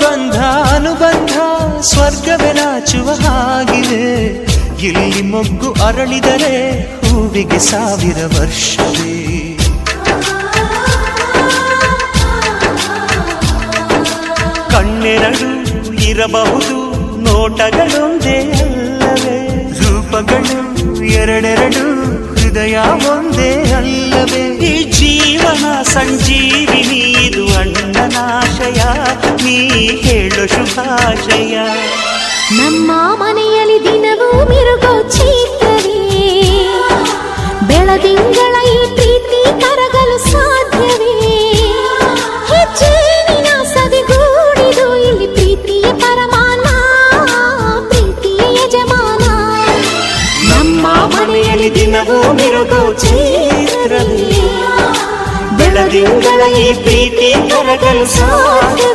ಬಂಧ ಅನುಬಂಧ ಸ್ವರ್ಗವೇ ನಾಚುವ ಹಾಗಿವೆ. ಇಲ್ಲಿ ಮೊಗ್ಗು ಅರಳಿದರೆ ಹೂವಿಗೆ 1000 ವರ್ಷವೇ. ಕಣ್ಣೆರಡು ಇರಬಹುದು ನೋಟಗಳೊಂದೇ ಅಲ್ಲವೇ, ರೂಪಗಳು ಎರಡೆರಡು ಹೃದಯ ಒಂದೇ ಅಲ್ಲವೇ. ಈ ಜೀವನ ಸಂಜೀವಿನಿ ಇದು ಅಣ್ಣನಾಶಯ, ನೀ ಹೇಳು ಶುಭಾಶಯ. ನಮ್ಮ ಮನೆಯಲ್ಲಿ ದಿನವೂ ಮಿರುಗೋ ಚೈತ್ರವೇ, ಬೆಳದಿಂಗಳ ಈ ಪ್ರೀತಿ ಕರಗಲು ಸಾಧ್ಯವೇ. ಹೆಜ್ಜೇನಿನ ಸದಿಗೂಡಿದು ಇಲ್ಲಿ ಪ್ರೀತಿಯ ಪರಮಾನ, ಪ್ರೀತಿಯ ಯಜಮಾನ. ನಮ್ಮ ಮನೆಯಲ್ಲಿ ದಿನವೂ ಮಿರುಗೋ ಚೈತ್ರವೇ, ಬೆಳದಿಂಗಳ ಈ ಪ್ರೀತಿ ಕರಗಲು ಸಾಧ್ಯವೇ.